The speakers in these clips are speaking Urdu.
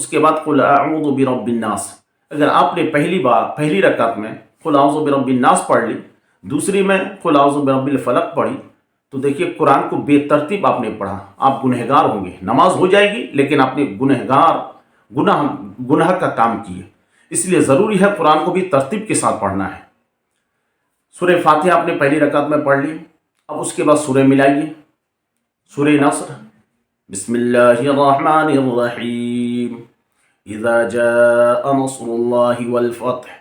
اس کے بعد قل اعوذ برب الناس۔ اگر آپ نے پہلی رکعت میں قل اعوذ برب الناس پڑھ لی، دوسری میں قل اعوذ برب الفلق پڑھی، تو دیکھیے قرآن کو بے ترتیب آپ نے پڑھا، آپ گنہگار ہوں گے، نماز ہو جائے گی لیکن آپ نے گناہ کا کام کیے۔ اس لیے ضروری ہے قرآن کو بھی ترتیب کے ساتھ پڑھنا ہے۔ سورہ فاتحہ آپ نے پہلی رکعت میں پڑھ لی، اب اس کے بعد سورہ ملائیے، سورہ نصر۔ بسم اللہ الرحمن الرحیم، اذا جاء نصر اللہ والفتح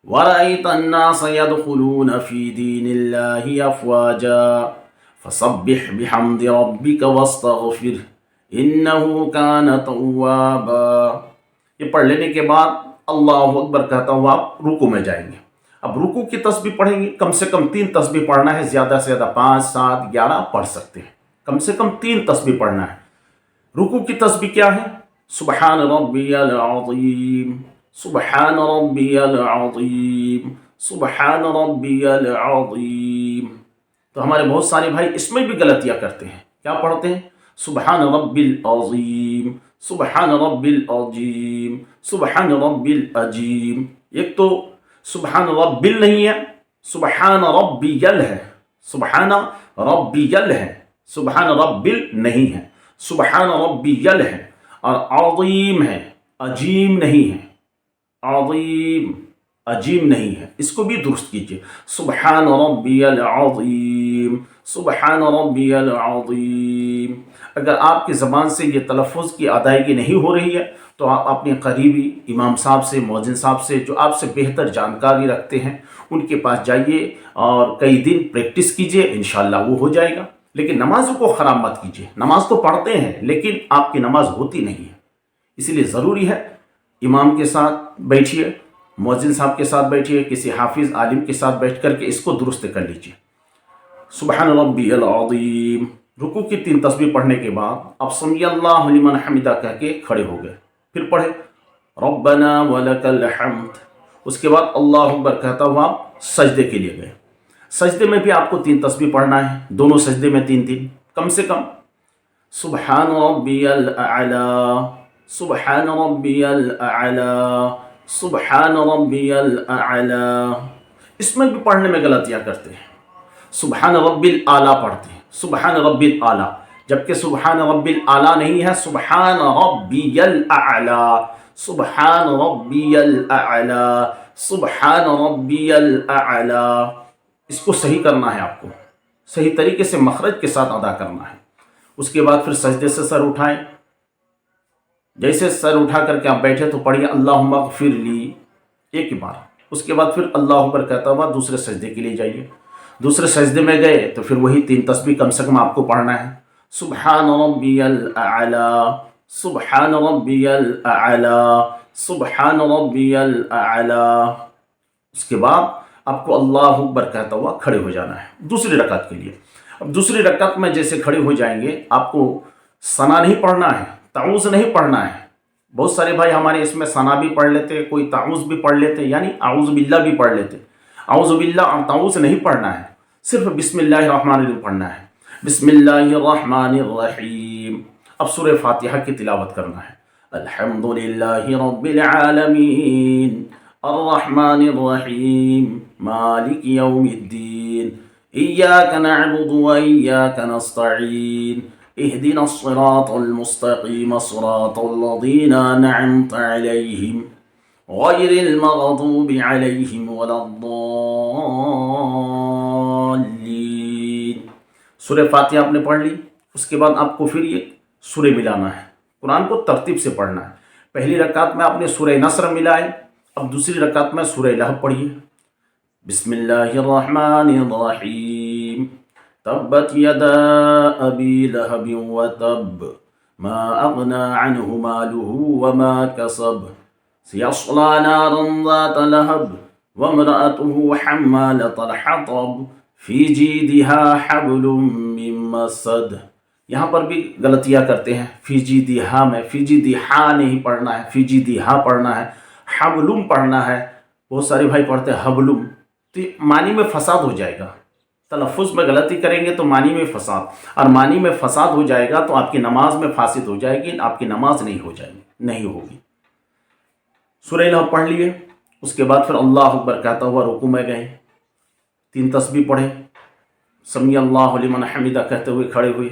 ورأيت الناس يدخلون في دين الله أفواجا فسبح بحمد ربك واستغفره إنه كان توابا۔ یہ پڑھ لینے کے بعد اللہ اکبر کہتا ہوا آپ رکوع میں جائیں گے۔ اب رکوع کی تسبیح پڑھیں گے، کم سے کم 3 تسبیح پڑھنا ہے، زیادہ سے زیادہ 5 7 11 پڑھ سکتے ہیں، کم سے کم 3 تسبیح پڑھنا ہے۔ رکوع کی تسبیح کیا ہے؟ سبحان ربی العظیم، سبحان ربی العظیم، سبحان ربی العظیم۔ تو ہمارے بہت سارے بھائی اس میں بھی غلطیاں کرتے ہیں، کیا پڑھتے ہیں؟ سبحان ربی العظیم، سبحان ربی العظیم، سبحان ربی العظیم۔ ایک تو سبحان ربی نہیں ہے، سبحان ربی ہے، سبحان ربی ہے، سبحان ربی نہیں ہے، سبحان ربی ہے، اور عظیم ہے، عظیم نہیں ہے، عظیم نہیں ہے، اس کو بھی درست کیجئے۔ سبحان ربی العظیم، سبحان ربی العظیم۔ اگر آپ کی زبان سے یہ تلفظ کی ادائیگی نہیں ہو رہی ہے تو آپ اپنے قریبی امام صاحب سے، مؤذن صاحب سے، جو آپ سے بہتر جانکاری رکھتے ہیں، ان کے پاس جائیے اور کئی دن پریکٹس کیجئے، انشاءاللہ وہ ہو جائے گا۔ لیکن نمازوں کو خراب مت کیجئے، نماز تو پڑھتے ہیں لیکن آپ کی نماز ہوتی نہیں ہے۔ اس لیے ضروری ہے امام کے ساتھ بیٹھیے، مؤذن صاحب کے ساتھ بیٹھیے، کسی حافظ عالم کے ساتھ بیٹھ کر کے اس کو درست کر لیجیے۔ سبحان ربی العظیم۔ رکوع کی 3 تسبیح پڑھنے کے بعد اب سمیع اللہ لمن حمدہ کہہ کے کھڑے ہو گئے، پھر پڑھے ربنا ولک الحمد۔ اس کے بعد اللہ اکبر کہتا ہوا آپ سجدے کے لیے گئے۔ سجدے میں بھی آپ کو 3 تسبیح پڑھنا ہے، دونوں سجدے میں 3 کم سے کم۔ سبحان ربی الاعلی، سبحان ربی الاعلی، سبحان ربی الاعلی۔ اس میں بھی پڑھنے میں غلطیاں کرتے ہیں، سبحان ربی الاعلی پڑھتے ہیں، سبحان ربی الاعلی، جبکہ سبحان ربی الاعلی نہیں ہے، سبحان ربی الاعلی، سبحان ربی الاعلی، سبحان ربی الاعلی۔ اس کو صحیح کرنا ہے، آپ کو صحیح طریقے سے مخرج کے ساتھ ادا کرنا ہے۔ اس کے بعد پھر سجدے سے سر اٹھائیں، جیسے سر اٹھا کر کے آپ بیٹھے تو پڑھیے اللہم اغفر لی ایک بار۔ اس کے بعد پھر اللہ اکبر کہتا ہوا دوسرے سجدے کے لیے جائیے۔ دوسرے سجدے میں گئے تو پھر وہی 3 تسبیح کم سے کم آپ کو پڑھنا ہے، سبحان ربی الاعلی، سبحان ربی الاعلی، سبحان ربی الاعلی۔ اس کے بعد آپ کو اللہ اکبر کہتا ہوا کھڑے ہو جانا ہے دوسری رکعت کے لیے۔ اب دوسری رکعت میں جیسے کھڑے ہو جائیں گے، آپ کو ثنا نہیں پڑھنا ہے، تعوذ نہیں پڑھنا ہے۔ بہت سارے بھائی ہمارے اس میں ثنا بھی پڑھ لیتے، کوئی تعوذ بھی پڑھ لیتے، یعنی اعوذ باللہ بھی پڑھ لیتے۔ اعوذ باللہ اور تعوذ نہیں پڑھنا ہے، صرف بسم اللہ الرحمن الرحیم پڑھنا ہے، بسم اللہ الرحمن الرحیم۔ اب سورہ فاتحہ کی تلاوت کرنا ہے، الحمدللہ رب العالمین الرحمن الرحیم مالک یوم الدین ایاک نعبد و ایاک نستعین اهدنا الصراط المستقيم صراط الذين أنعمت عليهم غير المغضوب عليهم ولا الضالين۔ سورہ فاتحہ آپ نے پڑھ لی، اس کے بعد آپ کو پھر یہ سورہ ملانا ہے، قرآن کو ترتیب سے پڑھنا ہے۔ پہلی رکعت میں آپ نے سورہ نصر ملائے، اب دوسری رکعت میں سورہ لہب پڑھیے، بسم اللہ الرحمن الرحیم تبت یدا ابی لہب وتب ما اغنى عنه ماله وما كسب سيصلى نارا ذات لهب وامرأته حمالة الحطب في جيدها حبل من مسد۔ یہاں پر بھی غلطیاں کرتے ہیں، فی جیدہا میں فی جیدہا نہیں پڑھنا ہے، فی جیدہا پڑھنا ہے، حبلم پڑھنا ہے۔ بہت سارے بھائی پڑھتے ہیں حبلم، تو معنی میں فساد ہو جائے گا، تلفظ میں غلطی کریں گے تو معنی میں فساد، اور معنی میں فساد ہو جائے گا تو آپ کی نماز میں فاسد ہو جائے گی، آپ کی نماز نہیں ہوگی۔ سورہ لحب پڑھ لیے، اس کے بعد پھر اللہ اکبر کہتا ہوا رکوع میں گئے، 3 تسبیح پڑھے، سمی اللہ لمن حمدہ کہتے ہوئے کھڑے ہوئے،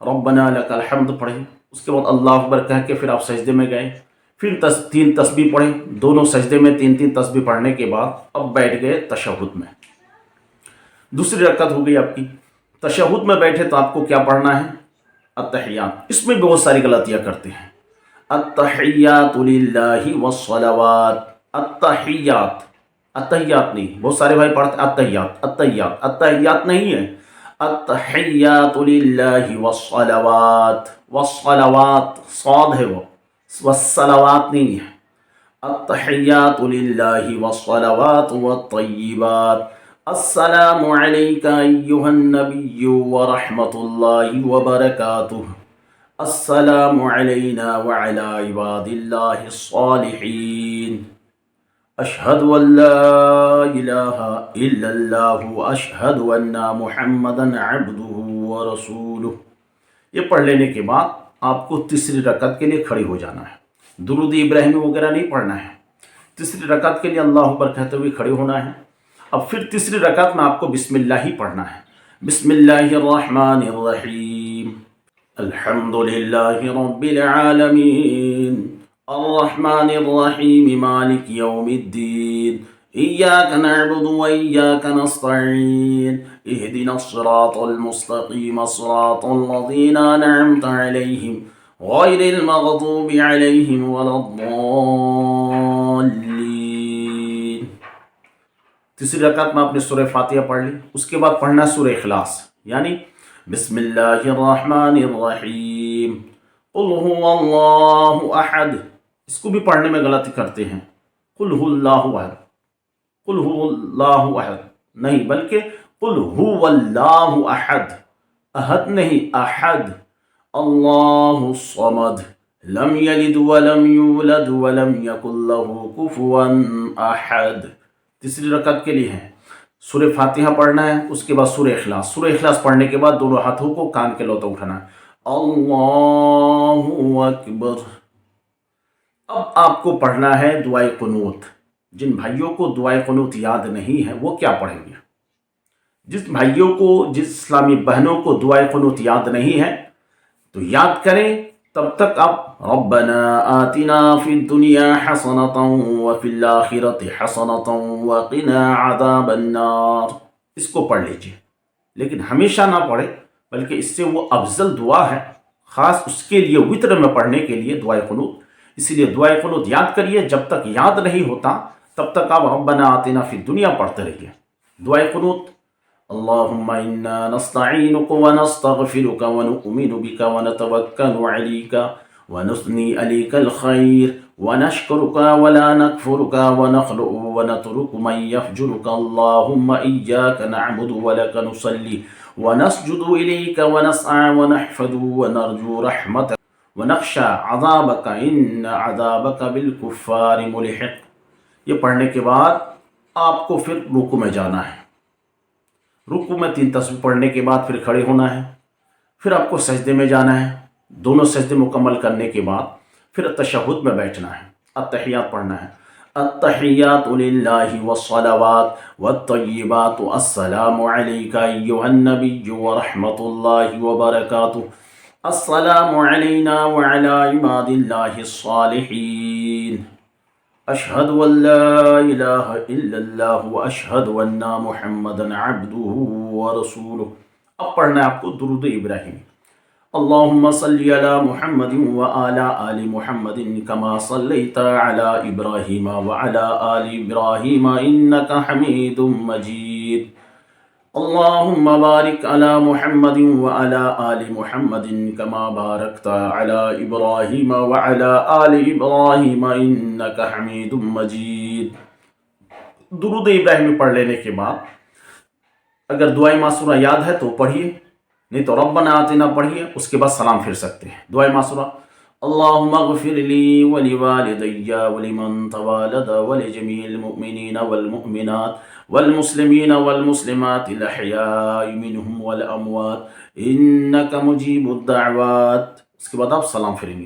ربنا لک الحمد پڑھے، اس کے بعد اللہ اکبر کہہ کے پھر آپ سجدے میں گئے، پھر 3 تسبیح پڑھے، دونوں سجدے میں 3 تسبیح پڑھنے کے بعد اب بیٹھ گئے تشہد میں، دوسری رکعت ہو گئی آپ کی۔ تشہد میں بیٹھے تو آپ کو کیا پڑھنا ہے؟ التحیات۔ اس میں بہت ساری غلطیاں کرتے ہیں، التحیات للہ والصلوات، التحیات، التحیات نہیں، بہت سارے بھائی پڑھتے التحیات، التحیات، التحیات نہیں ہے، التحیات للہ والصلوات، والصلوات صاد ہے وہ، والصلوات نہیں ہے، التحیات للہ والصلوات والطیبات، السلام علیک ایہا النبی ورحمۃ اللہ وبرکاتہ، السلام علینا وعلی عباد اللہ الصالحین، اشہد ان لا الہ الا اللہ واشہد ان محمدا عبدہ ورسولہ۔ یہ پڑھ لینے کے بعد آپ کو تیسری رکعت کے لیے کھڑے ہو جانا ہے، درود ابراہیمی وغیرہ نہیں پڑھنا ہے، تیسری رکعت کے لیے اللہ اکبر کہتے ہوئے کھڑے ہونا ہے۔ اب پھر تیسری رکعت میں آپ کو بسم اللہ ہی پڑھنا ہے، بسم اللہ الرحمن الرحیم، الحمد للہ رب العالمین، الرحمن الرحیم، مالک یوم الدین، ایاک نعبد و ایاک نستعین، اہدنا الصراط المستقیم، صراط الذین انعمت علیہم غیر المغضوب علیہم ولا الضالین۔ تیسری رکعت میں آپ نے سورہ فاتحہ پڑھ لی، اس کے بعد پڑھنا سورہ اخلاص، یعنی بسم اللہ الرحمن الرحیم، قل هو اللہ احد، اس کو بھی پڑھنے میں غلطی کرتے ہیں، قل هو اللہ احد، قل هو اللہ احد نہیں، بلکہ قل هو اللہ احد، احد نہیں احد، اللہ الصمد، لم یلد ولم یولد ولم یکن له کفوا احد۔ تیسری رکعت کے لیے ہے، سورہ فاتحہ پڑھنا ہے، اس کے بعد سورہ اخلاص، سورہ اخلاص پڑھنے کے بعد دونوں ہاتھوں کو کان کے لوتا اٹھانا ہے، اللہ اکبر۔ اب آپ کو پڑھنا ہے دعائے قنوت۔ جن بھائیوں کو دعائے قنوت یاد نہیں ہے وہ کیا پڑھیں گے؟ جس بھائیوں کو، جس اسلامی بہنوں کو دعائے قنوت یاد نہیں ہے تو یاد کریں، تب تک آپ ربنا آتنا فی الدنیا حسنۃ وفی الآخرۃ حسنۃ وقنا عذاب النار، اس کو پڑھ لیجئے، لیکن ہمیشہ نہ پڑھیں، بلکہ اس سے وہ افضل دعا ہے، خاص اس کے لیے وطر میں پڑھنے کے لیے دعائے قنوت، اسی لیے دعائے قنوت یاد کریے، جب تک یاد نہیں ہوتا تب تک آپ ربنا آتنا فی الدنیا پڑھتے رہیے۔ دعائے قنوت، اللہم انا نستعینک ونستغفرک ونؤمن بک ونتوکل علیک ونثنی علیک الخیر ونشکرک ولا نکفرک ونخلع ونترک من یفجرک، اللہم ایاک نعبد ولک نصلی ونسجد الیک ونسعى ونحفظ ونرجو رحمتک ونخشى عذابک ان عذابک بالکفار ملحق۔ یہ پڑھنے کے بعد آپ کو پھر رکوع میں جانا ہے، رکوع میں 3 تسبیح پڑھنے کے بعد پھر کھڑے ہونا ہے، پھر آپ کو سجدے میں جانا ہے، دونوں سجدے مکمل کرنے کے بعد پھر تشہد میں بیٹھنا ہے، التحیات پڑھنا ہے، التحیات للہ والصلوات والطیبات، السلام علیک ایہا النبی ورحمۃ اللہ وبرکاتہ، السلام علینا وعلی عباد اللہ الصالحین، اشہد ان لا الہ الا اللہ واشہد ان محمدا عبدہ ورسولہ۔ اب پڑھنا ہے آپ کو درود ابراہیمی، اللہم صلی علی محمد وعلی آل محمد کما صلیت علی ابراہیم وعلی آل ابراہیم انکا حمید مجید، اللہم بارک علی محمد وعلی آل محمد کما بارکت علی ابراہیم وعلی آل ابراہیم انکا حمید مجید۔ درود ابراہیمی پڑھ لینے کے بعد اگر دعائے معصورہ یاد ہے تو پڑھیے، نہیں تو ربنا آتنا پڑھیے، اس کے بعد سلام پھر سکتے ہیں۔ دعائے معصورہ، اللہم اغفر لی ولوالدی ولمن توالد ولجمیع المؤمنین والمؤمنات والمسلمین والمسلمات الاحیاء منہم والاموات انک مجیب الدعوات۔ اس کے بعد آپ سلام پھریں گے،